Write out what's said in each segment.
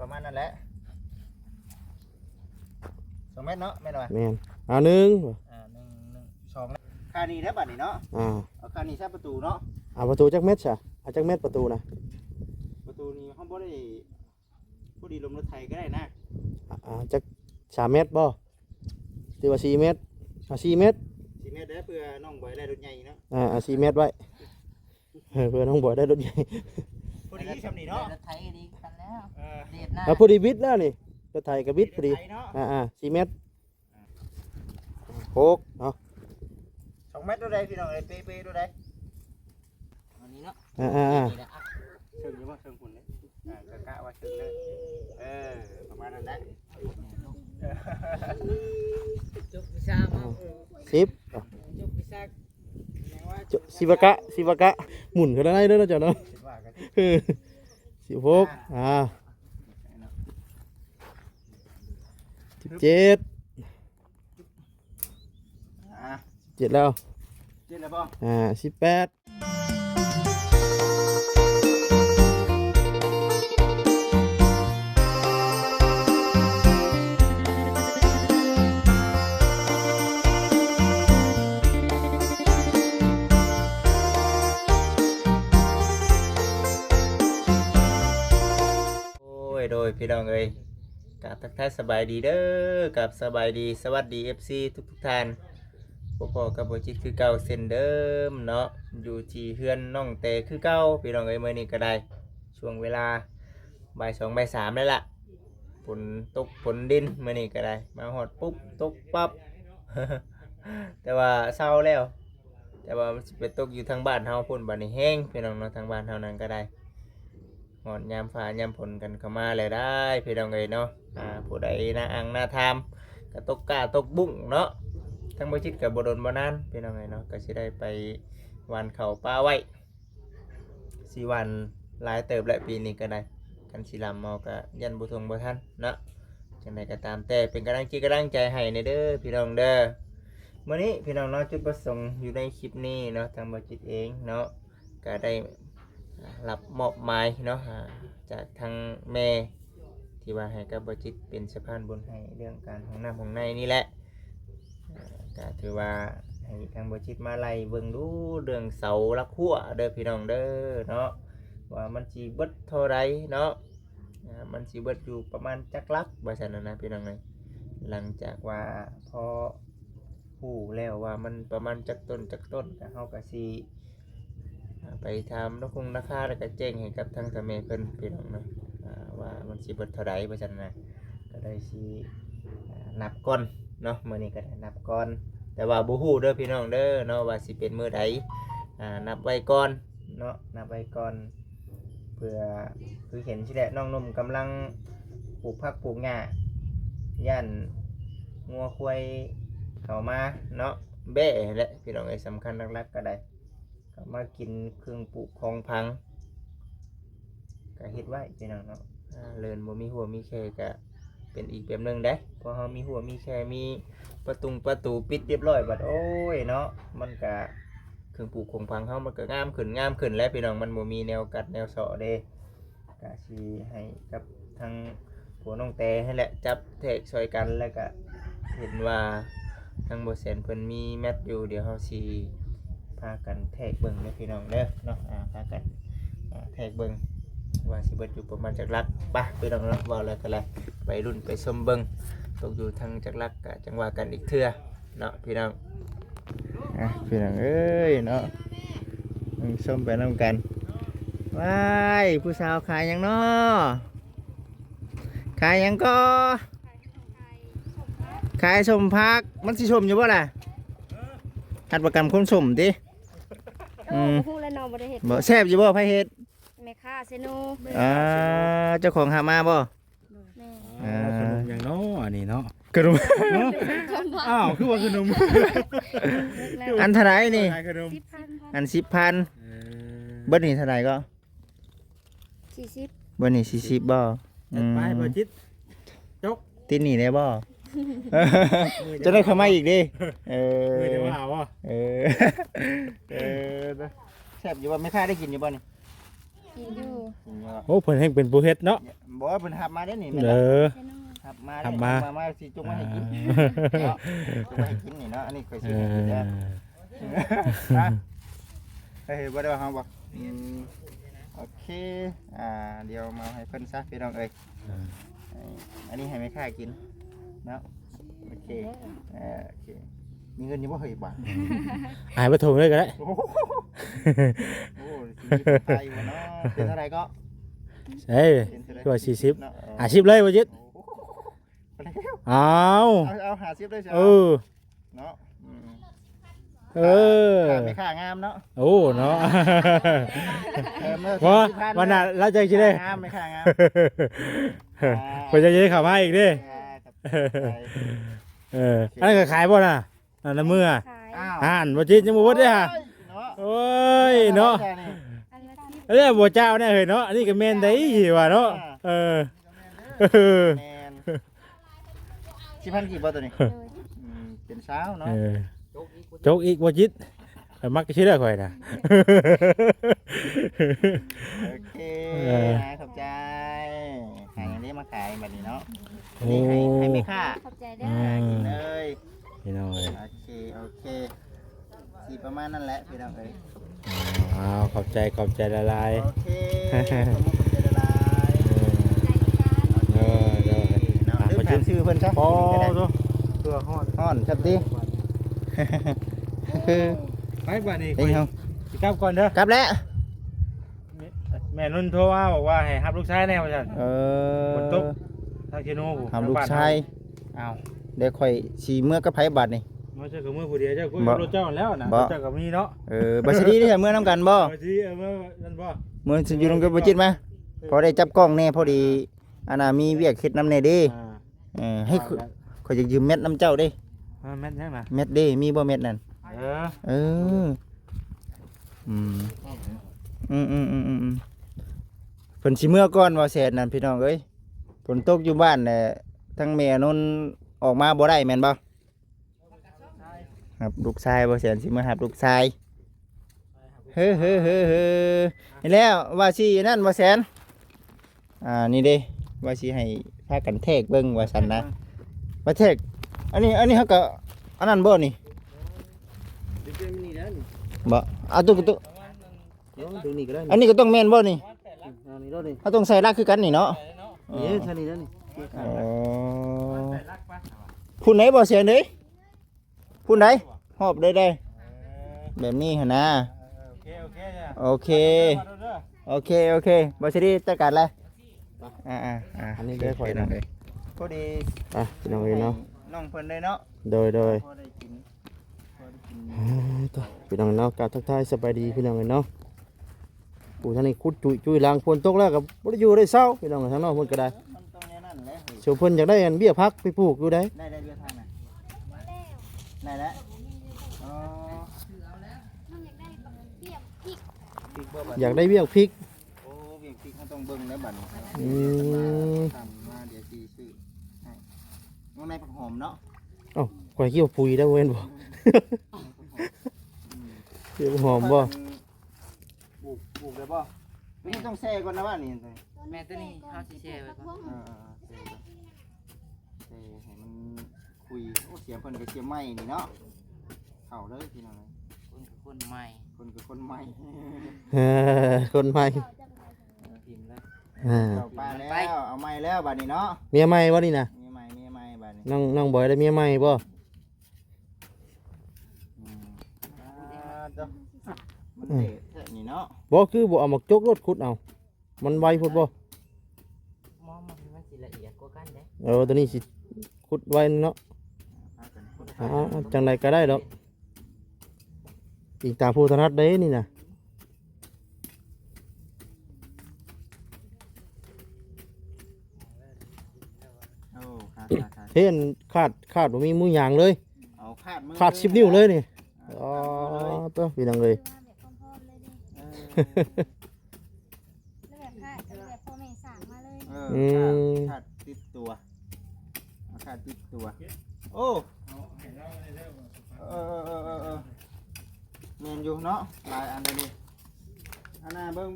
ประมาณนั้นแหละ2 เมตรเนาะแม่นบ่ แม่นเอาหนึ่ง 1 2ค่านี้ได้บัดนี้เนาะเอาค่านี้ใช้ประตูเนาะ เอาประตูจักเม็ดซะเอาจักเม็ดประตูนะ ประตูนี้เขาบ่ได้ผู้ดีลมรถไทยก็ได้นะ จัก3 เม็ดบ่ถือว่า4 เม็ดเอา4 เม็ด 4 เมตรได้เพื่อน้องบอยได้รถใหญ่เนาะ เอา4 เม็ดไว้เพื่อน้องบอยได้รถใหญ่ พอดีชำนี้เนาะ รถไถดีกันแล้วเด็ดหน้า เอาพอดีบิดแล้วนี่รถไถกับบิดพอดี เนาะ 4 เม็ดหกเนาะ 2 เมตรดูได้พี่น้องเอ้ยเป๊ะๆดูได้ วันนี้เนาะ เชิงอยู่บ่เชิงหุ่นเลยกะว่าเชิงเลยประมาณนั้นแหละ จบวิชามา 10 จบวิชาแม้ว่า สิบกะหมุนกันได้เด้อเนาะเจ้าเนาะ คิดว่ากัน 1617 7แล้ว เจ็ดแล้วบ่ 18โดยพี่น้องเอ้ยกับทักทายสบายดีเด้อกับสบายดีสวัสดี FC ทุกท่านพ่อกับบ่จิตคือเก่าเส้นเดิมเนาะอยู่ที่เฮือนน้องเตคือเก่าพี่น้องเอ้ยมื้อนี้ก็ได้ช่วงเวลาบ่าย 2บ่าย 3แล้วล่ะฝนตกฝนดินมื้อนี้ก็ได้มาฮอดปุ๊บตกปั๊บ แต่ว่าเช้าแล้ว แต่ว่ามันสิไปตกอยู่ทางบ้านเฮาพุ่นบัดนี้แห้งพี่น้องเนาะทางบ้านเฮานั้นก็ได้หอดยามฟ้ายามฝนกันเข้ามาแล้วได้พี่น้องเอ้ยเนาะผู้ใดน่าอังน่าทำก็ตกกาตกบุ้งเนาะทั้งบ่จิตกับบ่โดนบ่นานพี่น้องเอ้ยเนาะก็สิได้ไปหวานข้าวปลาไว้สิหวานหลายเติบแล้วปีนี้ก็ได้กันสิลำเอาก็ยันบ่ทงบ่ทันเนาะจังไดก็ตามแต่เป็นกำลังใจให้ในเด้อพี่น้องเด้อมื้อนี้พี่น้องเนาะจุดประสงค์อยู่ในคลิปนี้เนาะทางบ่จิตเองเนาะก็ได้รับมอบหมายเนาะจากทางแม่ที่ว่าให้กับบจิตเป็นสะพานบุญให้เรื่องการของน้ำของในนี่แหละก็ถือว่าให้ทางบจิตมาไล่เบิ่งดูเรื่องเสาลักหัวเด้อพี่น้องเด้อเนาะว่ามันสิเบิดเท่าไรเนาะมันสิเบิดอยู่ประมาณจักลักว่าซั่นนะพี่น้องเอ้ยหลังจากว่าพอฮู้แล้วว่ามันประมาณจักต้นก็เฮาก็สิไปทำนกคงราคาแล้วก็แจ้งให้กับทางทำเมเพิ่นพี่น้องเนาะว่ามันสิเบิดเท่าใดว่าซั่นนะก็ได้สินับก่อนเนาะมื้อนี้ก็ได้นับก่อนแต่ว่าบ่ฮู้เด้อพี่น้องเด้อเนาะว่าสิเป็นมื้อใดนับไว้ก่อนเนาะนับไว้ก่อนเพื่อคือเห็นสิแหละน้องนุ่มกำลังปลูกผักปลูกหญ้าย่านงัวควายเข้ามาเนาะแบ่แหละพี่น้องไอ้สำคัญหลักๆก็ได้ก็มากินเครื่องปลูกของพังก็เฮ็ดไว้พี่น้องเนาะเลินบ่มีหัวมีแค่ก็เป็นอีกแบบนึงได้พอเฮามีหัวมีแค่มีประตูปิดเรียบร้อยบัดโอ้ยเนาะมันก็เครื่องปลูกของพังเฮามันก็งามขึ้นแล้วพี่น้องมันบ่มีแนวกัดแนวเสาะเด้ก็สิให้กับทางผัวน้องแต่ให้แหละจับแทกช่วยกันแล้วก็เห็นว่าทางบ่แสนเพิ่นมีแมตอยู่เดี๋ยวเฮาสิพากันแทกเบิ่งเด้อพี่น้องเด้อเนาะพากันแทกเบิ่งว่าสิเบิดอยู่ประมาณจักลักป่ะพี่น้องเนาะว่าแล้วก็เลยไปรุ่นไปชมเบิ่งตกอยู่ทางจักลักก็จังว่ากันอีกเทื่อเนาะพี่น้องพี่น้องเอ้ยเนาะชมไปนำกันว้ายผู้สาวขายหยังเนาะขายหยังก็ขายชมพักมันสิชมอยู่บ่ล่ะหัดประกำคนชมติพูดแล้วน้องบ่ได้เฮ็ด บ่แซ่บอยู่บ่ไผเฮ็ด แม่ค้าเซโน เจ้าของหามาบ่ แม่ ขนมอย่างเนาะอันนี้เนาะ ขนม อ้าวคือว่าขนม อันเท่าไหร่นี่ ขนม 10,000 อัน10,000เบิดนี่เท่าไหร่ก็ 40 เบิดนี่40บ่ ไปบ่จิต ติดหนี่ได้บ่จะได้เข้ามาอีกดิมือเดี๋ยวว่าบ่ แซ่บอยู่บ่แม่ค้าได้กินอยู่บ่นี่ กินอยู่ โอ้เพิ่นแห่งเป็นผู้เฮ็ดเนาะ บ บอกว่าเพิ่นหับมาได้นี่แม่น เอ บ่ อ เซโน่ หับมา หั ได้ บมา มาสิจุกมาให้กินเนาะจุกมาให้กินนี่เนาะอันนี้เคย เอ ซื้อให้กินแล้ว อ ฮะเฮ้ยบ่ได้ว่าเฮาบ่โอเคเดี๋ยวมาให้เพิ่นซะพี่น้องเอ้ยอันนี้ให้แม่ค้ากินเนาะโอเคโอเคมีเงินอยู่บ่เฮ้ยบาท หายไปถุงเลยก็ได้ โอ้โหโอ้ชีวิตไทยบ่เนาะเป็นเท่าไหร่ก็ เอ้ย เป็นเท่าไหร่ ตัว40 เนาะ 50เลยบ่จิต โอ้โหไปแล้ว อ้าว เอา50ด้วยจ้ะ เออ เนาะ เออ ไม่ค่างามเนาะ โอ้เนาะ เมื่อ ว่าวันน่ะเราจะคิดได้ งามไม่ค่างาม เพิ่นจะได้เข้ามาอีกเด้เอออันนั้นก็ขายบ่น่ะอันนั้นมือ ขาย อ้าว ห่านบ่จิตยังบ่หมดเด้อฮะ เนาะ โอ้ยเนาะ อันละสิบ เอ้ยบ่เจ้าเนี่ยเฮ้ยเนาะอันนี้ก็แม่นได้สิว่าเนาะเออเออ แมน10,000กี่บ่ตัวนี้ โดย เป็นเช้าเนาะ เออจกอีกบ่จิตข่อยมักชื่อได้ข่อยน่ะ โอเคขอบใจขายอย่างนี้มาขายแบบนี้เนาะ โอ้ นี่ให้ไม่ค่า ขอบใจเด้ อื อ กิน ม เลย พี่น้องเอ้ย โอเคสีประมาณนั่นแหละพี่น้องเอ้ย อ้าวขอบใจละลาย โอเคขอบใจละลาย เออเด้อ เนาะเดี๋ยวถามชื่อเพิ่นซะ พอ ก็ได้ ตัวตัวฮอด ฮ้อนครับดิ ไปบัดนี้ เองเฮา สิกลับก่อนเด้อก ลับแล้ว แม่นุ่นโทรมาบอกว่าให้รับลูกชายแน่ว่าซั่น ฝนตก ทางเชโน่ผู้ ทำลูกชายอ้าวเดี๋ยวค่อยสีเมื่อกับไผบัดนี่ มาเจอกับมือผู้เดียวเจ้าคุย บ่ กับรถเจ้าแล้วนะ บ่ รถเจ้ากับมีเนาะ บัสดีนี่เมื่อนํกันบ่ มาสิเมื่อนั่นบ่ เมื่อสิอยู่นำกับบ่จิตมาพอได้จับกล้องแน่พอดีอันน่ะมีเวียกเฮ็ดนำแน่เด้ ให้ข่อยจะยืมเม็ดน้ำเจ้าเด้ แม่นยังนะ เม็ดเด้มีบ่เม็ดนั่น เออ เอออืมเพิ่นสิเมื่อก่อนว่าแสนนั่นพี่น้องเอ้ยฝนตกอยู่บ้านน่ะทั้งแม่นนออกมาบ่ได้แม่นบ่ครับลูกชายบ่แสนสิมาหับลูกชายเฮ้อนี่แล้วว่าสินั่นบ่แสนนี่เด้ว่าสิให้พากันแทกเบิ่งว่าซั่นนะว่าแทกอันนี้เฮาก็อันนั้นบ่นี่บ่เอาตุ๊ก ดูนี่ก็ได้ อันนี้ก็ต้องแม่นบ่นี่ นี่รถนี่ เขาต้องใส่รักคือกันนี่เนาะ นี่ท่านี้แล้วนี่ อ๋อผู้ไหนบ่เสียงเด้ยผู้ไหนหอบได้แบบนี้หั่นนะ โอเคจ้ะ โอเคบ่สิได้จัดการเลยอันนี้ได้ข่อยนะ พอดี พี่น้องเอ้ยเนาะ น้องเพิ่นได้เนาะ โดย พอได้กิน พี่น้องเนาะกราบทักทายสบายดีพี่น้องเนาะปู่ท่านนี่คุดจุยล้างฝนตกแล้วก็บ่ได้อยู่ได้เศร้าพี่น้องทางนอกเพิ่นก็ได้ มันต้องแน่นั่นแหละ เชียวเพิ่นอยากได้อันเบี้ยพักไปปลูกอยู่ได้ ได้เรือทางน่ะได้แล้วอ๋อพริกบ่บัด อยากได้เบี้ยพริก โอ้เวียงพริกเขาต้องเบิ่งแล้วบัดนี้ อืม ทำมาเดี๋ยวสิซื้อให้น้องนายผักหอมเนาะ เอ้าข่อยเกี่ยวปุ๋ยได้เว้นบ่ เกี่ยวหอมบ่ ปลูกได้บ่ไม่ต้องแช่ก่อนนะว่านี่ แม่ตัวนี้เฮาสิแช่ไว้ก่อน แช่ให้มันคุยโอ้เสียงเพิ่นก็เสียงใหม่นี่เนาะเข้าเลยพี่น้อง คนใหม่ คนก็คนใหม่ คนใหม่ พิมพ์แล้ว เข้าป้าแล้วเอาใหม่แล้วบัดนี้เนาะ เมียใหม่บ่นี่นะ มีใหม่บัดนี้ น้องบอยได้เมียใหม่บ่ มันเด็ดแท้นี่เนาะ บ่คือบ่เอามาจกรถขุดเอามันไวพุ่นบ่ มองมันสิละเอียดกว่ากันเด้ ตัวนี้สิขุดไวเนาะจังไดก็ได้ดอกอีกตามผู้ถนัดเด้นี่นะ โอ้ขาด เห็นขาดบ่มีมือยางเลย เอาขาดมือ ขาด10นิ้วเลยนี่อ๋อตัวพี่น้องเอ้ย แล้วแบบค่ะจะแบบพ่อแม่สั่งมาเลย ขาดติดตัวขาดติดตัวโอ้เมนอยู่เนาะหลายอันเลยอันน่ะ เบิ่ง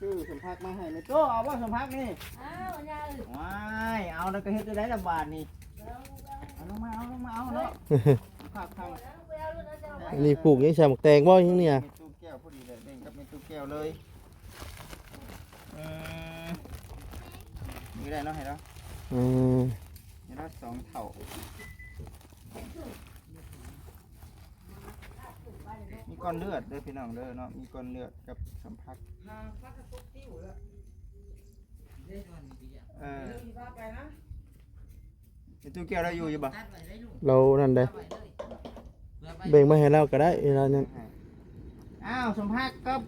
ชื่อสมพักมาให้ในโตเอาว่าสมพักนี่ อ้าวย่า ว้ายเอาแล้วก็เฮ็ดได้ละบาทนี่เอาลงมาเอาเนาะผักทาง นี่ปลูกยังใส่หมกแตงบ่ยังเนี่ย มีตู้แก้วพอดีเลยเล่นกับมีตู้แก้วเลยนี่ได้เนาะให้เนาะ อืม นี่ได้สองเท่ามีก้อนเลือดเด้อพี่น้องเด้อเนาะมีก้อนเลือดกับสัมผัสมีตู้แก้วเราอยู่บ่ เรานั่นได้แบ่งมาให้เราก็ได้เวลานั้น อ้าวสัมผัสกับ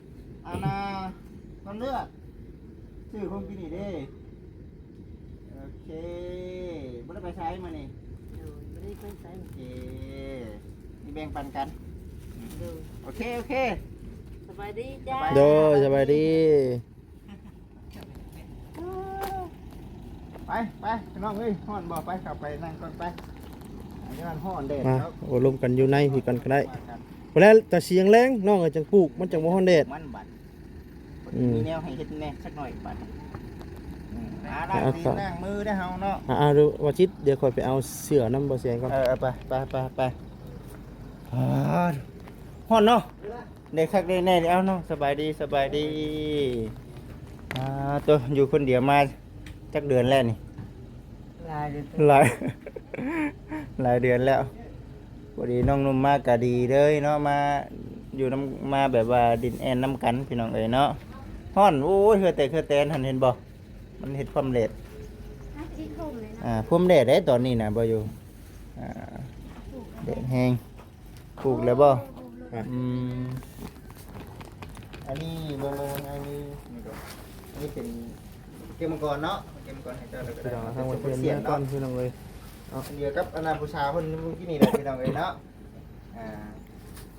อาณาก้อนเลือดชื่อคงกินนี่เด้โอเคบ่ได้ไปใช้มานี่ ไม่ได้เป็นไส โอเคมีแบ่งปันกันโอเค สบายดีจ้า โดยสบายดี ไปพี่น้องเอ้ยฮ้อนบ่ไปขับไปนั่งก่อนไปอันนี้มันฮ้อนเด็ด มา แล้ว โอ้ลมกันอยู่ในพี่กันก็ได้ ว่ากัน พอแล้วแต่เสียงแรงน้องก็จังปลูกมันจังบ่ฮ้อนแดด มันบัด อืม มีแนวให้เฮ็ดแน่สักหน่อยบัดล้างตีนล้างมือได้เฮาเนาะ ดูว่าจิตเดี๋ยวค่อยไปเอาเสื้อน้ำบ่เสียงก่อน ไปฮ้อนเนาะได้คักได้แน่เอาเนาะสบายดีตัวอยู่คนเดียวมาจักเดือนแล้วนี่ ลายเลย หลาย หลายเดือนแล้วพอดีน้องนุ่มมากก็ดีเลยเนาะมาอยู่น้ำมาแบบว่าดินแอนน้ำกันพี่น้องเอ๋ยเนาะฮ้อนโอ้ยเคยแต่หันเห็นบ่มันเห็ดความเล็ด น่าจะคมเลยนะ พุ่มเล็ดได้ตอนนี้นะบ่อยู่เด็ดแห้งปลูกแล้วบ่อืมอันนี้เบิ่งอันนี้นี่เป็นเกมมังกรเนาะเกมมังกรให้เจ้าแล้วก็ พี่ ได้ น้องทางวัน เป็ เพีย น น เสียน ก่อน เนาะ พี่น้องเอ้ย เดียวกับอนาผู้ชายคนที่นี่แหละพี่น้องเอ้ยเนาะ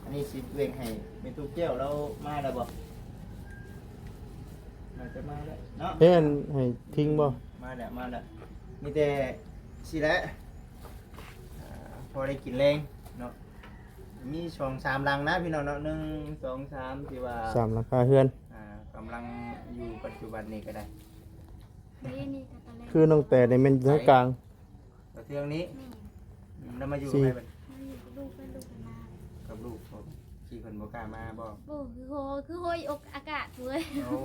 อันนี้สิเวงให้เป็นตู้เกี้ยวแล้วมาแล้วบ่น่าจะมาแล้วเนาะ เฮ้ยอันให้ทิ้งบ่ มาแล้วมีแต่สิแหละพอได้กินแรงเนาะมี2-3ลังนะพี่น้องเนาะ1 2 3ที่ว่า สามราคาเฮือน กำลังอยู่ปัจจุบันนี้ก็ได้ นี่กับตะเล คือน้องแต่ในแม่นอยู่ทางกลาง แต่เทืองนี้ นี่ แล้วมาอยู่ สี่ ไหนบัด ลูกเป็นลูกมา กับลูกผมขี่คนบ่กล้ามาบ่ โอ้คือโหยอกอากาศเลย โอ้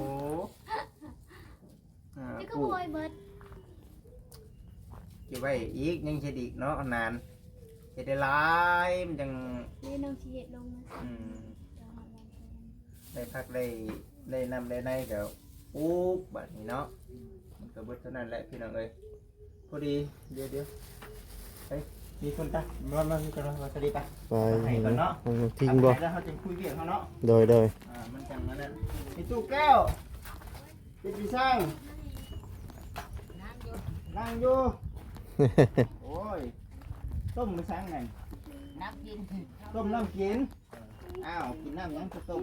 นี่ก็ ปลู โห ก ยเบิด เก็บไว้อีกยังเฮ็ดอีกเนาะนานเฮ็ดได้หลายมันจัง นี่น้องชีเฮ็ดลงมา อืมได้พักได้นำได้ในก็ปุ๊บบัดนี้เนาะมันก็เบิดเท่านั้นแหละพี่น้องเอ้ยพอดีเดี๋ยวเฮ้ยมีคนตามามีคนมาสวัสดีปะ ไป ให้ก่อนเนาะ ทิ้งบ่ ให้แล้วเขาจะคุยเรื่องเขาเนาะ โดย มันจังนั้นนะมีตู้แก้วเป็นปีช่างนั่งอยู่โอ้ยต้มมือช่างไง น้ำกิน ต้มน้ำกินอ้าวกินน้ำยังจะต้ม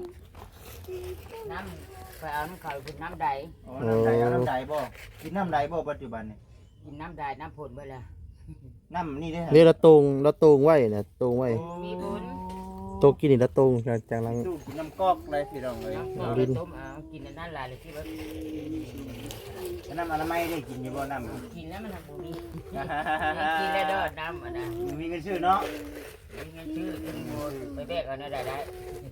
น้ำไปเอาน้ำเขากินน้ำใด อ๋อน้ำใดเอาน้ำใดบ่กินน้ำใดบ่ปัจจุบันนี่ กินน้ำใดน้ำผลไปเลย น้ำนี่ได้ นี่ละตรงไว้เนี่ยตรงไว้ มีผล ตกกินนี่ละตรงจากหลัง ตู้กินน้ำกอกเลยพี่น้องเลย น้ำผลต้มเอากินอันนั้นหลายเลยที่ว่า น้ำอนามัยได้กินอยู่บ่น้ำ กินแล้วมันทำบุญกินแล้วเด้อน้ำอันนั้น มีเงินซื้อเนาะ มีเงินชื่อกินหมดไปแบกเอาได้ได้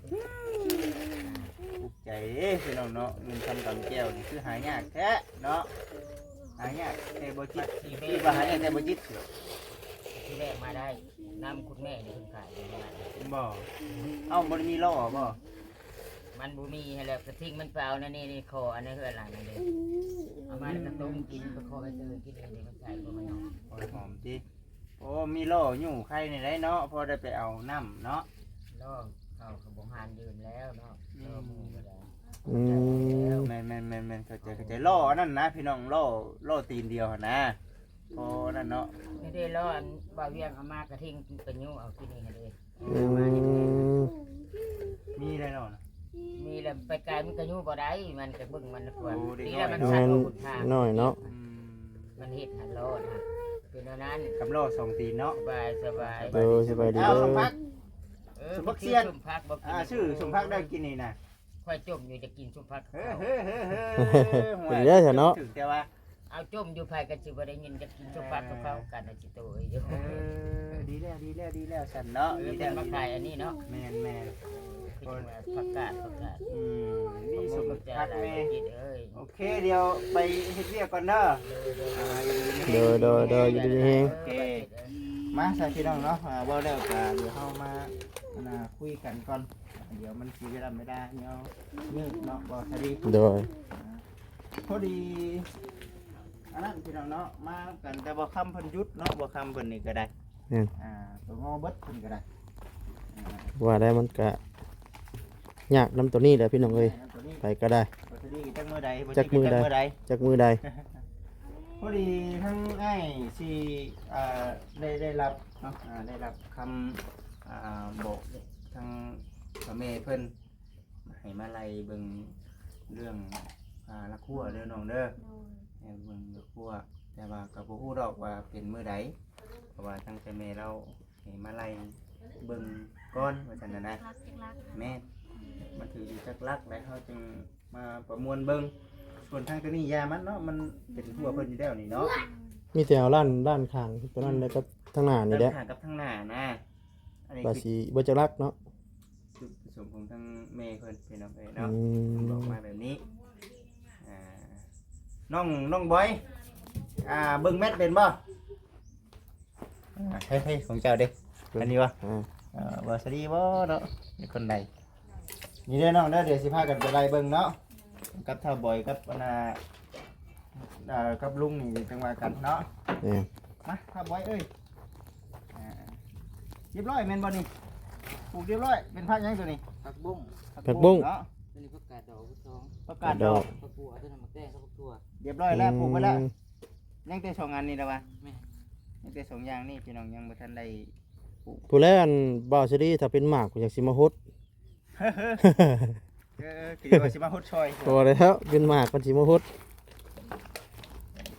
ภูมิใจเด้พี่น้องเนาะเงินทำตำแก้วนี่คือหายากแท้เนาะหายากแต่บ่จิตคิดว่าหายากแต่บ่จิต ที่แบกมาได้น้ำคุณแม่นี่คุณขายอยู่ที่ไหน บ่เอ้าบ่ได้มีล้อบ่ มันบูมีให้แล้วกระทิงมันเปล่านั่นนี่คออันนี้คืออะไรนั่นเลยเอามาแล้วก็ต้มกินก็คอไปเจอกินอันนี้มันใส่ก็ไม่เอา โอ้ยหอมจิโอ้มีล้ออยู่ไข่นี่ได้เนาะพอได้ไปเอาน้ำเนาะ ล่อเขาขบหานยืนแล้วเนาะล่อมือไปแล้ว อืม แม่นเข้าใจล้ออันนั้นนะพี่น้องล้อตีนเดียวหั่นนะพอนั่นเนาะ ไม่ได้ล่ออันบ่าวเวียงเอามากระทิงเป็นยูเอาที่นี่ให้เลย อืม มีได้เนาะ มีแล้วไปไกลมันกระยูบ่ได้มันกระบึ้งมันกว่า โอ้เด็ก นี่แล้วมัน แม่ สั่น น กว่าคุณค่า น้อยเนาะ มันเห็ดหันโลดฮะเป็นอันนั้น กับล้อสองตีนเนาะ สบายสบาย โดยสบายดี เอา เด้ สม อ พัก เออ สมพักเสี้ยน สมพักบ่กิน ชื่อสมพักได้กินนี่นะ ค่อยจมอยู่จะกินชุบผัก เฮ้ เขา ย เป็นเด้อซะเนาะ ถึงแต่ว่า เอาจมอยู่ภายกันสิบ่ได้ยินจะกินชุบผักกับเขากันนะจิโตเอ้ยเด้อ ดีแล้วสันเนาะ เพิ่นมาขายอันนี้เนาะ แม่น คือจังว่าผักกาด นี่สม จะ พัก ได้ แม่ กินเอ้ย โอเคเดี๋ยวไปเฮ็ดเวียกก่อนเด้อ โดยอยู่ดีๆเฮง โอเคมาสาพี่น้องเนาะเว่าแล้วก็เดี๋ยวเฮามาคุยกันก่อนเดี๋ยวมันสิเวลาไม่ได้เนาะยืดเนาะบ่สดี โดย พอดีอันนั้นพี่น้องเนาะมากันแต่บ่คำเพิ่นหยุดเนาะบ่คำเพิ่นนี่ก็ได้ตัวงอเบิดเพิ่นก็ได้ ว่าได้มันก็ยากน้ำตัวนี้แหละพี่น้องเอ้ย ตัวนี้ ไปก็ได้ บ่สดีจักมื้อใดบ่ จักมื้อใด จากมือใด พอดีทั้งไอ้สิได้รับเนาะได้รับคำบอกทางพ่อแม่เพิ่นให้มาไล่เบิ่งเรื่องละครัวเด้อน้องเด้อ โดย ให้เบิ่งละครัวแต่ว่าก็บ่ฮู้ดอกว่าเป็นมื้อใดเพราะว่าทางแต่แม่เราให้มาไล่เบิ่งก่อนว่าซั่นน่ะนะ รักจักรัก แม่มันถืออยู่จักลักแล้วเฮาจึงมาประมวลเบิ่งส่วนทางตัวนี้ยามันเนาะมันเป็นหัวเพิ่นอยู่แล้วนี่เนาะ มีแต่เอาด้านข้างตัวนั้นแล้วก็ทางหน้านี่แหละ ทางกับทางหน้านะอันนี้ บา คือ สีบ่จะรักเนาะ จุดผสมของทางแม่เพิ่นเป็นเอาไป อื เนาะบอก ม มาแบบนี้น้องบอยเบิ่งแมทเป็นบ่เฮ้ยของเจ้าเด้อันนี้วะ บ่สวัสดีบ่เนาะมีคนใดนี่เด้อน้องเด้อเดี๋ยวสิพากันไปไล่เบิ่งเนาะกับท่าบอยกับกับลุงนี่จังว่ากันเนาะ เนี่ย มาท่าบอยเอ้ยเรียบร้อยแม่นบ่นี่ปลูกเรียบร้อยเป็นผักหยังตัวนี้ ผักบุ้ง ผักบุ้ง เนาะ ตัวนี้ผักกาดดอกผักทอง ประกาศดอก ผักบัวตัวนั้นมาแกล้งกับผักตัว เรียบร้อยแล้วปลูกไปแล้วยังแต่สองอันนี่แล้ววะ แม่ ยังแต่สองอย่างนี่พี่น้องยังบ่ทันได้ ผู้แลอันบ่าวสิดีถ้าเป็นหมากก็อยากสิมาฮด คือว่าสิมาฮดซอย พอแล้วเป็นหมากมันสิมาฮด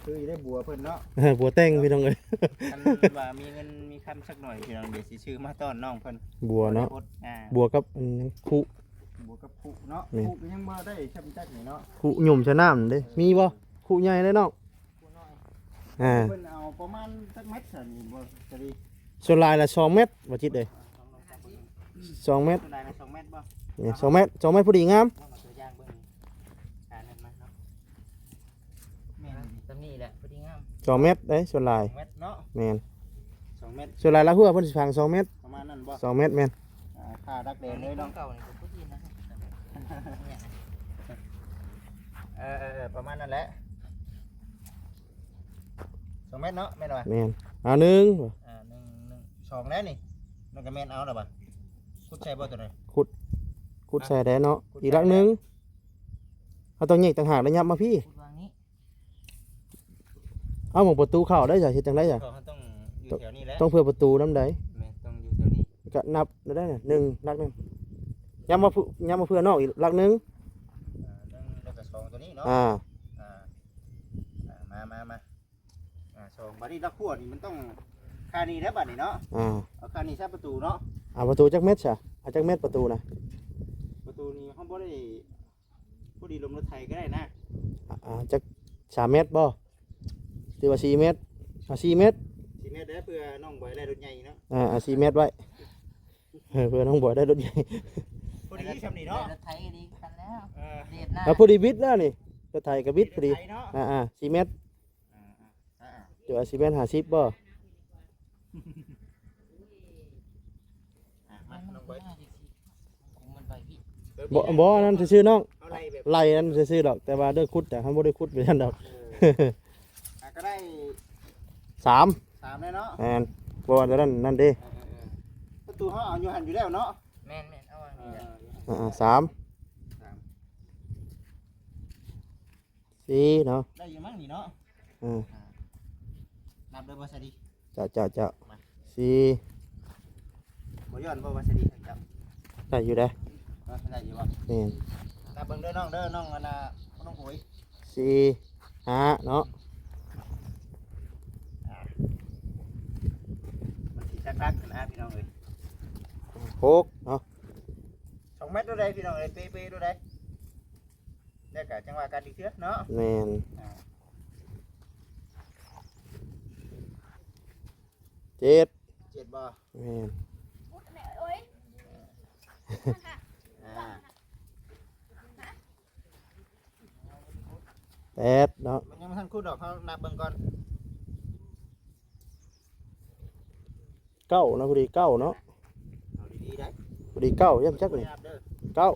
คือได้บัวเพิ่นเนาะ บัวแต่งพี่น้องเอ้ย อันว่ามีเงินมีคำสักหน่อยพี่น้องเดี๋ยวสิซื้อมาต้อนน้องเพิ่น บัวเนาะ อ่า บัวกับอันนั้นคุ บัวกับผู้เนาะ นี่ ผู้ก็ยังบ่ได้ช้ำจักนี่เนาะ คุหยุ่มชะน้ำเด้มีบ่คุใหญ่เลยน้อง ผู้น้อย À. เพิ่นเอาประมาณสักเม็ดซะนี่บ่จะดี ส่วนลายละ2เมตรบ่จิตเลย2เมตร ได้ละ2เม็ดบ่ นี่2เมตร2เมตรพอดีงาม เอามาตัวอย่างเบิ่ง การนั้นมาครับแม่น ตำนี้แหละพอดีงาม 2เมตรเด้ส่วนลาย 2เม็ดเนาะ แม่น 2เม็ด ส่วนลายละหัวเพิ่นสิพัง2เมตร ประมาณนั้นบ่ 2เมตรแม่น ค่าดักแดนเลยเนาะ เก่านี่ผมพูดยินนะครับ ประมาณนั้นแหละ2เม็ดเนาะแม่นบ่ แม่นเอาหนึ่ง 2แล้วนี่น้องก็แม่นเอาแล้วบ่คุดใส่บ่ตัวไหน ขุดใส่ได้เนาะอีกลักหนึงเอาต้องแยกต่างหากแล้วยับมาพี่ พูดวางนี้ เอาหมองประตูเข้าได้จ้ะเฮ็ดจังได๋จ้ะ ก็ต้องอยู่แถวนี้แหละ ต้องเพื่อประตูนำใด แม่ต้องอยู่แถวนี้ ก็นับได้น่ะ1ลักหนึงยับมาเพื่อนอกอีกลักหนึง 1แล้วก็2ตัวนี้เนาะ อ่า มาสองบัดนี้ลักขั้วนี่มันต้องคานี่แล้วบัดนี้เนาะ อ่า เอาคานี่ใส่ประตูเนาะ เอาประตูจักเม็ดจ้ะเอาจักเม็ดประตูนะ ประตูนี้ห้องบ่ได้พอดีลมรถไทยก็ได้นะ จัก3เม็ดบ่หรือว่า4เม็ด4เม็ด 4 เมตรได้เพื่อน้องบอยได้รถใหญ่เนาะ 4เม็ดไว้เพื่อน้องบอยได้รถใหญ่ พอดีซำนี่เนาะ รถไทยดีกันแล้ว เออ เรียดหน้า แล้วพอดีบิดแล้วนี่รถไทยกับบิดพอดี รถไถเนาะ 4เม็ด อ่า เดี๋ยว4เม็ด50บ่ มาน้องบอย ของมันไปพี่ บ่นั่นซื่อๆน้อง เอาไล่แบบ ไล่นั่นซื่อๆดอกแต่ว่าเด้อขุดแต่เฮาบ่ได้ขุดไปนั่นดอก ก็ได้ 3 3เลยเนาะ แม่นบ่ว่าแต่นั่นเด้ ประตูเฮาเอาอยู่หันอยู่แล้วเนาะ แม่นเอาวางนี่แหละ 3 4เนาะ ได้อยู่มั้งนี่เนาะ อ่า นับเด้อบ่สดี เจ้า4 บ่ย้อนบ่ว่าสดีครับ ได้อยู่เด้อ ได้อยู่บ่ แม่น นับเบิ่งเด้อน้องอันน่ะน้องโอย 4 5เนาะ มันสิจักๆกันนะพี่น้องเอ้ย 6เนาะ 2 เมตรดูได้พี่น้องเอ้ยเป๊ะๆดูได้ ได้กะจังหวะการดีเทื่อเนาะ แม่นเจ็ด เจ็ดบ่ แม่น โอ้ย อ่า แปดเนาะ มันยังบ่ทันคูดดอกเขานับเบิ่งก่อน เก้าเนาะพอดีเก้าเนาะ เอาดีๆได้ พอดีเก้าย่ำจักนี่ นับเด้อ เก้า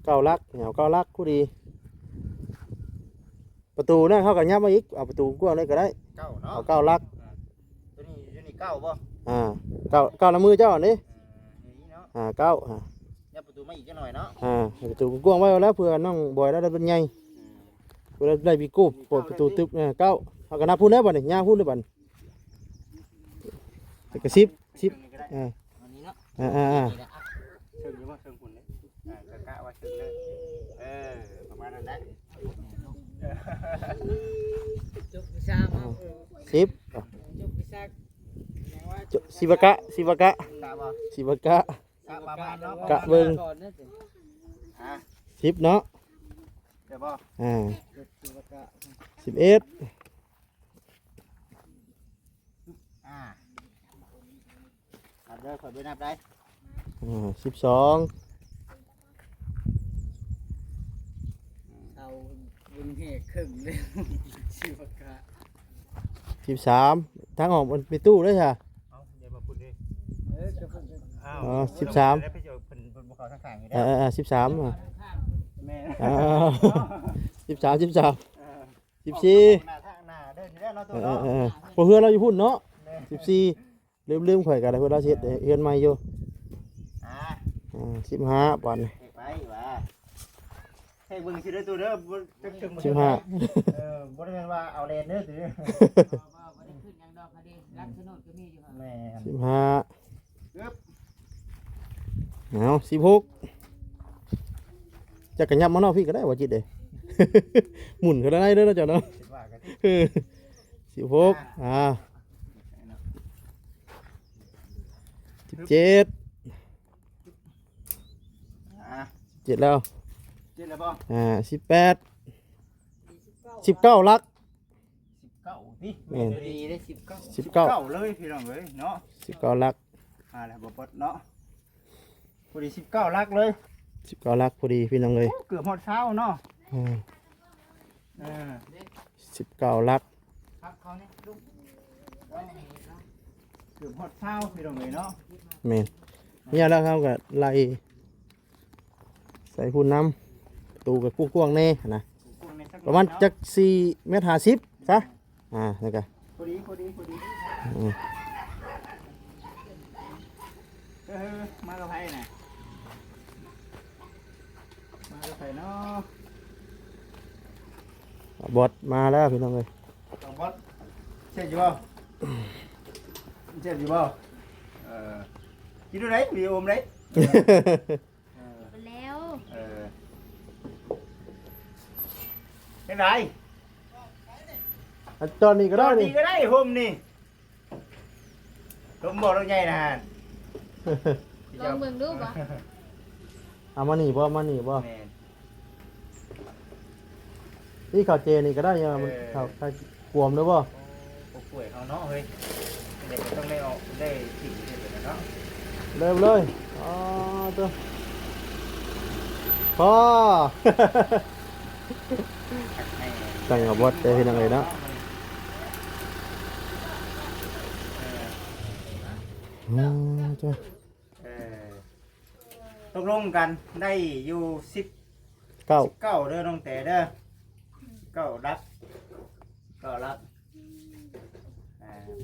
เก้าลักเหนียวเก้าลักพอดี ประตูนั่นเขาก็ยับมาอีกเอาประตูกว้างเลยก็ได้ เก้าเนาะ เอาเก้าลัก ตัวนี้อยู่นี่เก้าบ่ เก้าเก้าละมือเจ้านี่ นี่เนาะ เก้า ยับประตูมาอีกจังหน่อยเนาะ ประตูกว้างไว้แล้วเพื่อน้องบอยได้เป็นไงเพื่อได้ปีกูเปิดประตูตึ๊บเก้าเอากระนาพูดได้บ่เนี่ยย่าพูดได้บ่เนี่ยกระซิบซิบ นี่ก็ได้ อันนี้เนาะ อ่า นี่แหละอ่ะ เชิงอยู่บ่เชิงคุณเด้กะว่าเชิงเลยประมาณนั้นแหละ จุกพิซซ่ามา สิบ จุกพิซซ่าแม่ว่า สิบกะสิบกะ กะบ่ สิบกะ กะประมาณเนาะ กะเบิ่ง ก่อนนะสิ อ่ะ สิบเนาะ เดี๋ยวบ่ จุกกะ 11 อ่านับเด้อขอด้วยนับได้ 12 เอาบุญเหตุครึ่งเลยชิวกะ 13ทางออกมันไปตู้ด้วยค่ะ เอาเดี๋ยวมาพูดดิ ก็เพิ่นจะ อ้าว อ๋อ13 ได้ไปเจอเพิ่นบ่เข้าทางข้างอยู่ เอ แล้ว 13 แม่ 13 13 14 หน้าทางหน้าเดินอยู่แล้วเนาะตัว เอ เนาะ พอเฮือนเราอยู่พุ่นเนาะ14ลืมข่อยกันเพิ่นเราเฮ็ดเฮือนใหม่อยู่ อ่า 15ปอนด์ เฮ็ดไปว่าให้เบิ่งสิเด้อตัวเด้อบ่จักถึงบ่ 15 บ่ได้แม่นว่าเอาเลนเด้อติ บ่ได้ขึ้นยังดอกคดีรักชนดก็มีอยู่ค่ะ แม่น 15 ปึ๊บ เอา16จะกระยับมาเนาะพี่ก็ได้ว่าจิตเด้ หมุนก็ได้เด้อเนาะเจ้าเนาะ คิดว่ากัน 1617 อ่า 7แล้ว เจ็ดแล้วบ่ 18 19ลัก 19นี่ แม่น ดีได้19 19 เลยพี่น้องเอ้ยเนาะ 19ลัก แล้วบ่ปดเนาะพอดี19ลักเลย 19ลักพอดีพี่น้องเลย เกือบฮอดเช้าเนาะ 19ลัก ครับเขาเนี่ยลูก เกือบฮอดเช้าพี่น้องเอ้ยเนาะ แม่นเนี่ยแล้วเขาก็ไล่ใส่หุ่นน้ำตูกับกู้กวางแน่นะประมาณจัก4 เมตร 50ซะแล้วก็ พอดีมากับไผน่ะมากับไผเนาะ บอดมาแล้วพี่น้องเลย ต้องบดเช็ดอยู่บ่เช็ดอยู่บ่กินดูได้มีโอมได้ ไปแล้ว เป็นไร จอนนี่ก็ได้ นี่ นี่ ก็ได้โฮมนี่ผมบอกเราใหญ่นะฮะ ลองเบิ่งดูบ่ เอามานี่บ่มานี่บ่ แม่น นี่ข้าวเจนี่ก็ได้ยังมันข้าวกวมด้วยบ่ โอ้ป่วยเขาเนาะเฮ้ยเด็กก็ต้องได้ออกได้สิ่งที่เป็นเนาะ เริ่มเลยตัวพอ ตั้งกับบอดเจพี่น้องเลยเนาะจ้ะ ตกลงกันได้อยู่10 9 9เด้อน้องแต่เด้อ9รับ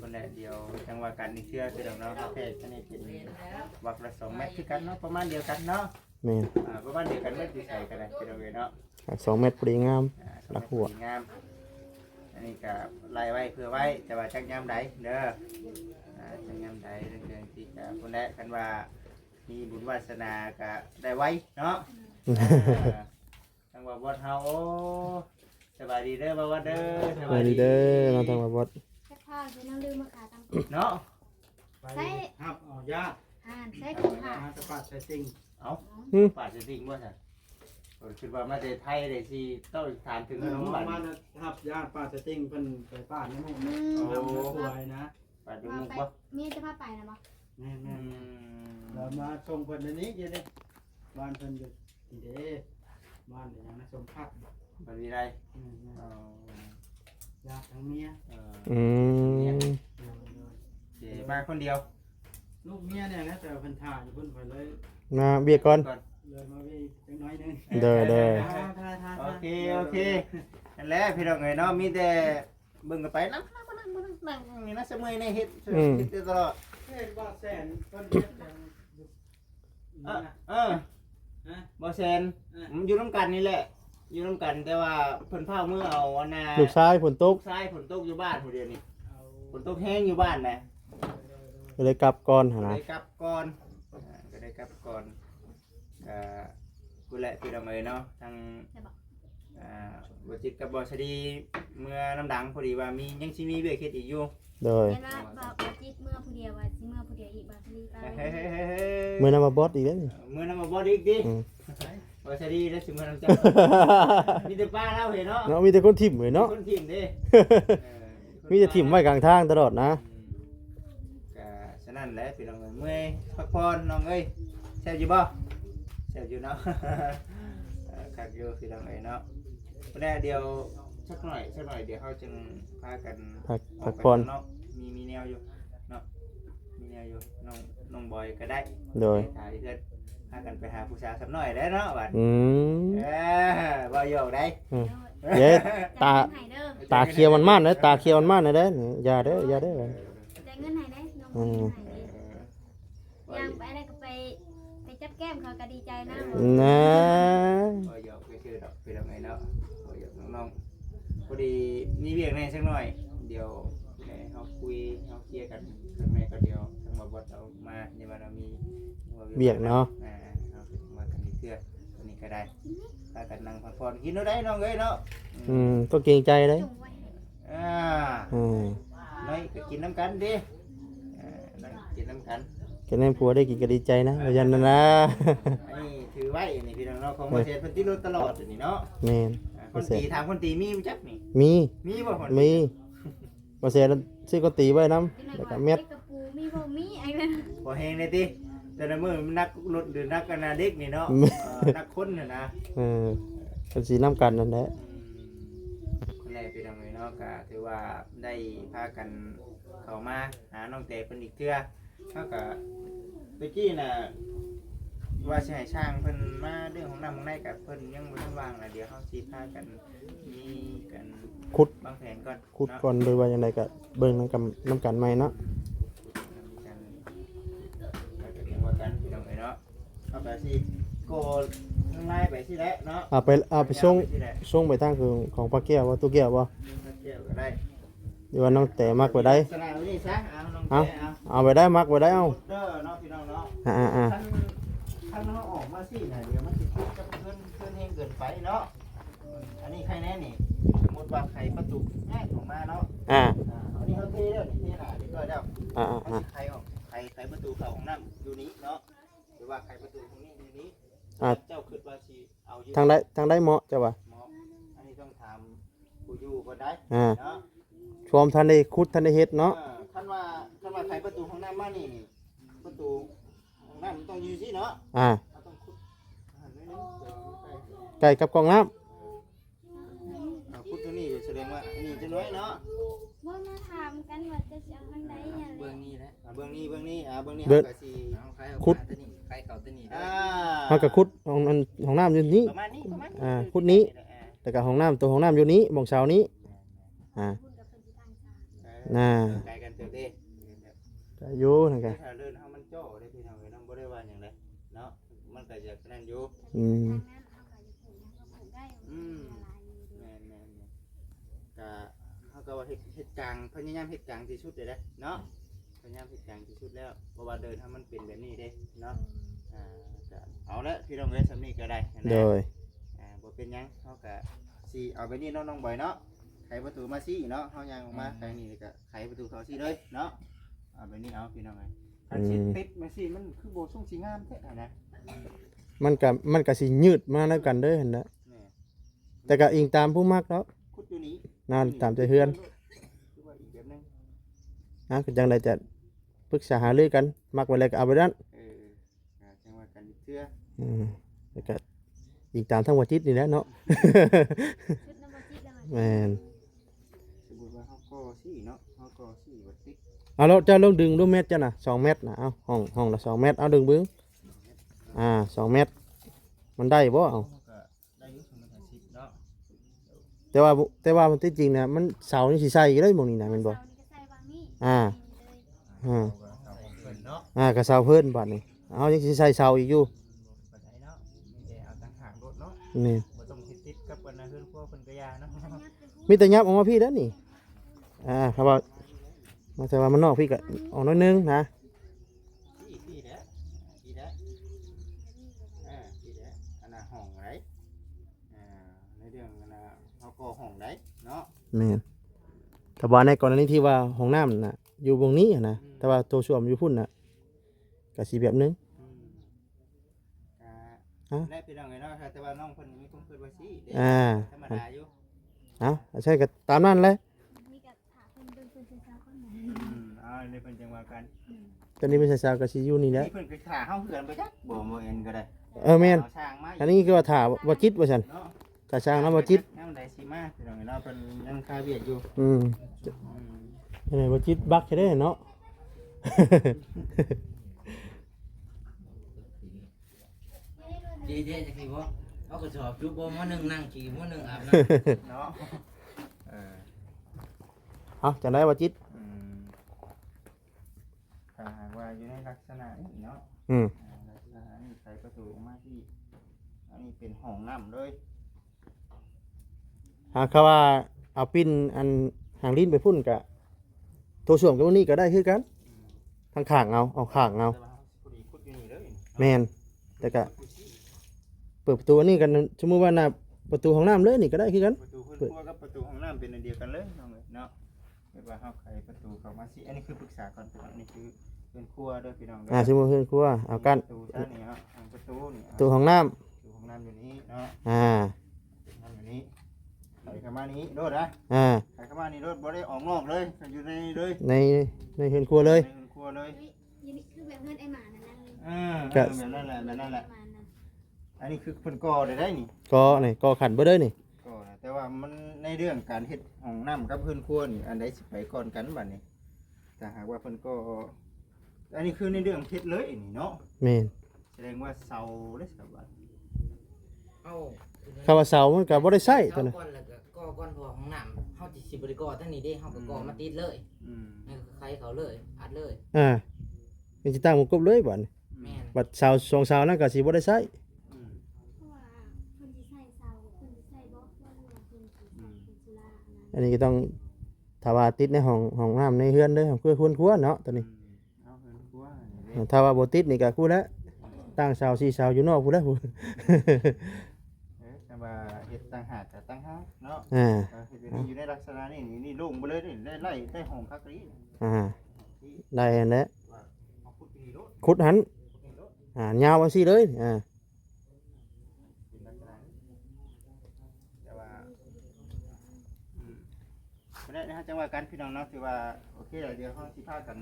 คนละเดียวจังหวะกันนี่เชื่อคือเนาะแค่นี้เป็นวักละ2 เมตรคือกันเนาะประมาณเดียวกันเนาะ แม่น ประมาณเดียวกันไม่ตีใส่กันเลยเป็นเอาเลยเนาะ 2 เมตรพอดีงาม รักหัวงามอันนี้ก็ไล่ไว้เพื่อไว้แต่ว่าจักยามใดเด้อจักยามใดเรื่องที่จะคนแรกกันว่ามีบุญวาสนาก็ได้ไว้เนาะจังหวะบดเฮาโอ้สบายดีเด้อบ่าวเด้อ สวัสดีเด้อน้องทางมาบอด แค่ผ้าใช้น้ำลืมมาขาตัง เนาะ ใช้ ครับเอายา ใช้ถุงผ้า ตะปัดใส่สิ่ง เอาป่าจะสิ่งบ่ใช่ ผมคิดว่ามาแต่ไทยได้สิต้องถามถึงขนมบัด มาครับญาติป้าสติ้งเพิ่นไปป้าในหมู่นี่ทำสวยนะ บัดอยู่ ว่า มุก ไป บ่ เมียจะพาไปนะบ่ แม่ อื ๆเรามาส่งเพิ่นในนี้อยู่นี่บ้านเพิ่นอยู่ที่เด้บ้านอย่างนะสมพัก บัดมีไร ญาติทั้งเมีย อืม สิมาคนเดียว ลูกเมียเนี่ยนะแต่เพิ่นถ่ายอยู่เพิ่นไปเลย มาเบียร์ก่อน เลยมาพี่จังน้อยนึง เด้อ โอเคโอเคนั่นแหละพี่น้องเอ้ยเนาะมีแต่เบิ่งกันไปนั่งนี่นะเสมอในเฮ็ดตลอด เฮ็ดบ่แสนเพิ่นเฮ็ดจัง บ่แซนมันอยู่นํกันนี่แหละอยู่นํกันแต่ว่าเพิ่นพามือเอาอันน่ะ ลูกชายฝนตก ทรายฝนตกอยู่บ้านผู้เดียวนี่ฝนตกแห้งอยู่บ้านนะ ก็เลยกลับก่อนหั่น ก็ นะ ได้กลับก่อนก็ได้กลับก่อนกูแหละพี่น้องเอ้ยเนาะทางบ่จิตกับบ่สดีเมื่อน้ำดังพอดีว่ามียังสิมีเวียกเฮ็ดอีกอยู่ โดย เห็นว่าบ่จิตเมื่อผู้เดียวว่าสิเมื่อผู้เดียวอีกบ่สิไป มื้อนำมาบอสอีกแล้วนี่ เมื่อนำมาบ่อีกดิ อืม บ่สดีแล้วสิเมื่อนำจังมีแต่ป้าเล่าเห็นเนาะ เนาะมีแต่คนถิ่มเลยเนาะ คนทีมเด้ มีแต่ถิ่มไว้กลางทางตลอดนะ ก็ฉะนั้นแหละพี่น้องเอ้ยเมื่อยพักผ่อนน้องเอ้ยแซ่บอยู่บ่แซ่บอยู่เนาะ คักอยู่พี่น้องเอ้ยเนาะวันนี้เดี๋ยวสักหน่อยเดี๋ยวเขาจึงพากัน พักผ่อน เนาะมีแนวอยู่เนาะมีแนวอยู่น้องบอยก็ได้ โดย ถ่ายเพื่อนพากันไปหาผู้สาวสักหน่อยได้เนาะบัด อืม บ่โยกได้ เย้ตา ให้เด้อ ตาเคียวมันมานนะตาเคียวมันมานนะเด้ออย่าเด้ออย่าเด้อ ได้เงินให้ได้น้องเงินให้ยังไปได้ก็ไปจับแก้มเขาก็ดีใจนะ นะ บ่โยกไปชื่อดอกพี่น้องเอ้ยเนาะบ่โยกน้องๆพอดีมีเวียกในสักหน่อยเดี๋ยวเขาคุยเขาเคลียร์กันข้างในก็เดี๋ยวทั้งหมดบ่เอามาในวันเรามี เบียกเนาะ เอาไปมากันอีกเทื่อตัวนี้ก็ได้พากันนั่งพักผ่อนกินเอาได้น้องเอ้ยเนาะ ก็เกรงใจเลย จุ่มไว้ให้ อืม น้อยก็กินน้ำกันดิน้อยกินน้ำกัน แค่นั้นผัวได้กินก็ดีใจนะว่ายันนะนะ อันนี้ถือไว้นี่พี่น้องเนาะของมาเสียพันธิรถตลอดนี่เนาะ แม่น คนตีถามคนตีมีมั้ยจักนี่ มี มีบ่คน มีบ่เสียซื้อก็ตีไว้นํ จังได๋ แล้วก็ ว่า เม็ด เด็กกับปูมีบ่มีไอ้นั่น บ่แฮงเลยติแต่ละมื้อมันนักรถหรือนักกันนาเด็กนี่เนาะนักคนน่ะนะ เออเป็นสีน้ำกันนั่นแหละ คนแรกพี่น้องเอ้ยเนาะก็ถือว่าได้พากันเข้ามาหาน้องเตเพิ่นอีกเทื่อเฮาก็เมื่อกี้น่ะว่าสิให้ช่างเพิ่นมาเรื่องของน้ำของในกับเพิ่นยังบ่ทันวางน่ะเดี๋ยวเฮาสิพากันมีกัน ขุด วางแผนก่อน ขุดก่อนโดยว่าอย่างไรก็เบิ่งน้ำกันใหม่เนาะ กันก็จะจังว่ากันพี่น้องเอ้ยเนาะเอาไปสิโกทางไลน์ไปสิแหละเนาะ เอาไปส่งไปทางคือของป้าแก้วว่าตู้แก้วบ่ เที่ยวก็ได้ หรือว่าน้องแต่มักไว้ได้ สนามนี้ซะเอาน้อง เอา แกเอา เอาไปได้มักไว้ได้เอา เด้อเนาะพี่น้องเนาะ อ่า ท่านเฮาออกมาสิน่ะเดี๋ยวมันสิคิดกับเพิ่นเฮงเกินไปเนาะอันนี้ใครแน่นี่สมมุติว่าใครประตูแยกออกมาเนาะ อ่า อันนี้เขาเทเด้อนี่เทน่ะเรียบร้อยแล้ว อ่า มันสิใครออกใครประตูเข้าของน้ำอยู่นี้เนาะหรือว่าใครประตูตรงนี้อยู่นี้เจ้าคิดว่าสิเอาอยู่ ทางได้เหมาะจ้ะวะ หมออันนี้ต้องถามผู้อยู่ก็ได้ อ่า เนาะ ชมทันได้ขุดทันได้เฮ็ดเนาะ ท่านว่าใครประตูของน้ำมานี่ประตูของน้ำมันต้องอยู่ที่เนาะ อ่า เราต้องขุดหันไว้นึงเดี๋ยวไป ใกล้กับกองน้ำ ขุดตัวนี้แสดงว่าอันนี้จะน้อยเนาะ ว่ามาถามกันว่าจะเอาทางใดเนี่ย เบื้องนี้แหละ เบื้องนี้เอากะสี เอาใครเอาตัวนี้ใครเก่าตัวนี้ เฮาก็ขุดของน้ำอยู่นี้ ประมาณนี้ ขุดนี้ แต่ก็ของน้ำตัวของน้ำอยู่นี้หม่องเสานี้อ่า พูดกับเพิ่นสิทางชา น่า ไกลกันเติบเด้ ก็อยู่นั่นก็ ถ้าเดินเฮามันโจ้ได้พี่น้องเอ้ยน้องบ่ได้ว่าหยังเลยเนาะมันก็จะนั่นอยู่ อืม ทางนั้นเอาก็อยู่ผูกยังก็ผูกได้ละลายอยู่ แม่นก็เฮาก็ว่าเฮ็ดกลางพยายามเฮ็ดกลางที่สุดเลยเนาะพยายามเฮ็ดกลางที่สุดแล้วเพราะว่าเดินถ้ามันเป็นแบบนี้เด้เนาะก็เอาละพี่น้องเอ้ยสำนี้ก็ได้นะ โดย บ่เป็นหยังเฮาก็สิเอาไปนี่เนาะน้องบอยเนาะไขประตูมาสิเนาะเฮาย่างออกมาไขนี่ก็ไขประตูเขาสิเลยเนาะเอาไปนี่เอาพี่น้องเอ้ยอันสิติดมาสิมันคือบ่ส่งสิงามแท้นะ มันก็สิยืดมาแล้วกันเด้อหั่นน่ะ แม่ แต่ก็อิงตามผู้มักเนาะ ขุดอยู่นี้ นั่นตามใจเฮือน คือว่าอีกแบบนึง นะก็จังไดจะปรึกษาหารือกันมักไว้แล้วก็เอาไปนั้น จังว่ากันอีกเทื่อ แล้วก็อีกตามทั้งวัจิตนี่แหละเนาะ ชุดน้ำมันจิตแล้ว แม่น สมมุติว่าเฮาก่อซี่เนาะเฮาก่อซี่บ่ติด เอาแล้วเจ้าลองดึงดูเม็ดจ้ะน่ะ2เม็ดน่ะเอาห้องละ2เม็ดเอาดึงเบิ่ง2เม็ดมันได้บ่เอา ก็ได้อยู่สมมุติว่า10เนาะ แต่ว่ามันที่จริงเนี่ยมันเสานี่สิใส่อยู่เลยหม่องนี้น่ะแม่นบ่ เสานี่ก็ใส่วางนี่ อ่า เอาของเพิ่นเนาะ ก็เสาเพิ่นบัดนี้เอายังสิใส่เสาอีกอยู่ บ่ได้เนาะมีแต่เอาต่างหากรถเนาะ นี่ บ่ต้องเฮ็ดติดกับกันนะเฮือนครัวเพิ่นก็ยาเนาะ มีแต่ยับออกมาพี่แล้วนี่ครับว่ามาแต่ว่ามันนอกพี่ก็ออกน้อยนึงนะ พี่เด้อพี่เด้อพี่เด้ออันน่ะห้องไหนในเรื่องอันน่ะเฮาก่อห้องไหนเนาะ แม่นแต่ว่าในกรณีที่ว่าห้องน้ำน่ะอยู่วงนี้นะแต่ว่าตัวส้วมอยู่พุ่นน่ะก็สิแบบนึง ได้พี่น้องไงเนาะแต่ว่าน้องเพิ่นมีความคิดว่าสิเด้ ธรรมดาอยู่ ใช่ก็ตามนั้นแหละ มีกับถาเพิ่นเบิ่งเพิ่นเช้าๆก่อนนะ ในเพิ่นจังว่ากัน ตอนนี้เป็นสาวๆก็สิอยู่นี่แหละ นี่เพิ่นก็ถ่าเฮาเหือนไปจักบ่เอ็นก็ได้ แม่น เอาช่างมา อันนี้คือว่าถาว่าจิตว่าซั่น เนาะ ถ้าช่างนำว่าจิต น้ำใดสิมาพี่น้องไงเนาะเพิ่นยังคาเวียดอยู่ ยังไงว่าจิตบักใช่ได้เนาะ ดีเด้จังซี่บ่เอากระสอบจุบบ่มื้อนึงนั่งขี่มื้อนึงอาบน้ำ เนาะ เอาจังได้ว่าจิต ถ้าหากว่าอยู่ในลักษณะนี้เนาะ ลักษณะนี้ใส่ประตูออกมาที่อันนี้เป็นห้องน้ำเลย หากเขาว่าเอาปิ้นอันหางลิ้นไปพุ่นกะตัวส่วมกับนี่ก็ได้คือกันทางข้างเอาข้างเอา แต่ว่าพอดีขุดอยู่นี่เลย แม่นแต่ก็เปิดประตูอันนี้กันสมมุติว่าหน้าประตูห้องน้ำเลยนี่ก็ได้คือกัน ประตูเพื่อนครัวกับประตูห้องน้ำเป็นอันเดียวกันเลยน้องเอ้ยเนาะไม่ว่าเฮาไขประตูเข้ามาสิอันนี้คือปรึกษาก่อนพี่น้องอันนี้คือเพื่อนครัวเด้อพี่น้องเด้อ สมมุติเพื่อนครัวเอากัน ประตูด้านนี้เนาะประตูนี่ ประตูห้องน้ ประตูห้องน้ำอยู่นี้เนาะ ำ น้ำอยู่นี้ไขเข้ามานี้โดดนะ อ่า ไขเข้ามานี้โดดบ่ได้ออกนอกเลยอยู่ในเลย ในเพื่อนครัวเลย ในเพื่อนครัวเลย นี่คือแบบเงินไอ้หมานั่นนะ แบบนั้นแหละแบบนั้นแหละอันนี้คือเพิ่นก่อได้นี่ ก็ขันเบ่ได้นี่ ก่อนะแต่ว่ามันในเรื่องการเฮ็ดห้องน้ำกับเพื่อนครัวนี่อันใดสิไปก่อนกันบัดนี้ถ้าหากว่าเพิ่นก็อันนี้คือในเรื่องเฮ็ดเลยนี่เนาะ แม่น แสดงว่าเสาได้สบัด เอา คำว่าเสามันก็บ่ได้ใช้ตัว นั้ นั้น ก่อนแล้วก็ก่อก่อนพอห้องน้ำเฮาสิบ่ได้ก่อทั้งนี้เด้เฮาก็ก่อมาติดเลย อืม นี่ก็ใครเขาเลยอัดเลย เป็นสิตั้งหมู่กบเลยบัดนี้ แม่น บัดเสาสองเสานั่นก็สิบ่ได้ใช้ อืม เพราะว่าเพิ่นสิใส่เสาเพิ่นสิใส่บล็อกว่าเพิ่นสิใส่เป็นจุฬาอันนั้น อันนี้ก็ต้องถ้าว่าติดในห้องน้ำในเฮือนเด้อของเพื่อควรควรเนาะตัวนี้ เอาเพื่อนครัวนี่เด้ ถ้าว่าบ่ติดนี่ก็คู่แล้วตั้งเสา4เสาอยู่นอกพู้นแล้วพู้น แต่ว่าเฮ็ดต่างหากกับต่างหากเนาะ อ่า เฮ็ดอยู่ในลักษณะนี้นี่โล่งไปเลยนี่ได้ไล่ได้ห้องคักนี้ ได้อันนั้น เอาขุดนี่โลด ขุดหัน ขุดนี่โลด ยาวเอาสิเลยเป็นลักษณะนี้แต่ว่าบ่ได้นะฮะจังว่ากันพี่น้องเนาะถือว่าโอเคแล้วเดี๋ยวเฮาสิพากัน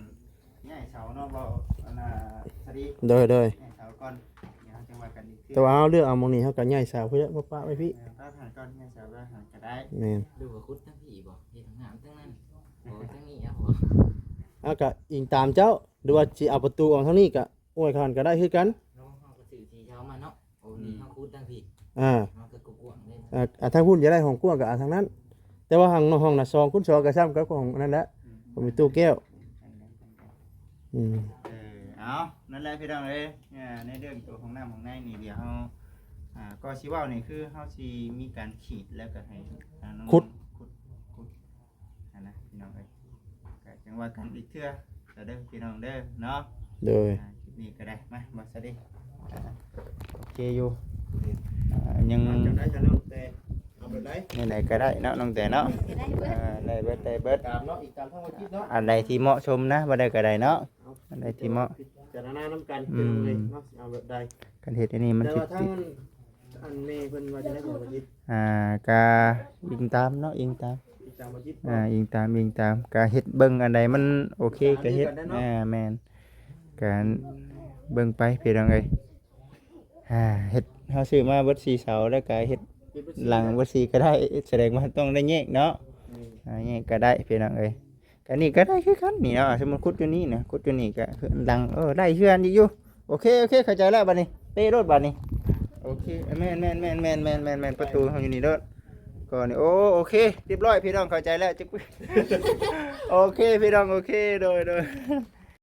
ย้ายเสาเนาะบ่อันน่ะสวัสดี โดย ย้ายเสาก่อนเดี๋ยวเฮาจังว่ากันอีกที แต่ว่าเอาเลือกเอาหมองนี้เฮาก็ย้ายเสาเพื่อมาปะไว้พี่ พาผ่านก่อนย้ายเสาแล้วหาก็ได้ แม่น ดูว่าคุดทั้งพี่บ่เฮ็ดทั้งน้ำทั้งนั้นโอ้ทั้งนี้อ่ะบ่ เอาก็อิงตามเจ้าหรือว่าสิเอาประตูออกทางนี้ก็โอ้ยคันก็ได้คือกัน น้องเฮาก็ซื้อสีเช้ามาเนาะโอ้นี่เฮาคุดทั้งพี่ อ่า เฮาก็กวางเลย ทางพุ่นจะได้ห้องกว้างก็เอาทางนั้น แต่ว่าห้องน่ะ2คูณ2ก็ซ้ำกับของนั่นแหละผมมีตู้แก้วอืม เอานั่นแหละพี่น้องเอ้ยในเรื่องตัวของน้ำของในนี่เดี๋ยวเฮาก็สิเว้านี่คือเฮาสิมีการขีดแล้วก็ให้น้องขุดนะพี่น้องเอ้ยก็จังว่ากันอีกเทื่อจะเด้อพี่น้องเด้อเนาะ โดย คลิปนี้ก็ได้มาบ่ซะดิโอเคอยู่ยัง จังได้จังนั้นแต่เอาไปได้ ไหนๆก็ได้เนาะน้องแต่เนาะ จะได้เบิด ได้เบิด ตามเนาะอีกตามทางว่าคิดเนาะ อันใดที่เหมาะสมนะบ่ได้ก็ได้เนาะอันใดที่เหมาะ จะนาน้ำกันเป็นเลยเนาะเอาแบบใด กันเฮ็ดอันนี้มัน แต่ สิ ว่าทั้งอันเมย์เพิ่นว่าจะได้บ่จิต ก็อิงตามเนาะอิงตาม อีกตามบ่จิต อิงตามก็เฮ็ดเบิ่งอันใดมันโอเคก็เฮ็ดแม่นการเบิ่งไปพี่น้องเอ้ยเฮ็ดเฮาซื้อมาเบิด4เสาแล้วก็เฮ็ดหลังเบิด4ก็ได้แสดงว่าต้องได้แยกเนาะแยกก็ได้พี่น้องเอ้ยก็นี่ก็ได้คือกันนี่เนาะสมมุติขุดอยู่นี่นะขุดอยู่นี่ก็คือหลังได้คือกันอยู่โอเคเข้าใจแล้วบัดนี้เต้รถบัดนี้โอเคแม่นประตูเฮาอยู่นี่เด้อก็นี่โอเคเรียบร้อยพี่น้องเข้าใจแล้วจึ๊ก โอเคพี่น้องโอเคโดย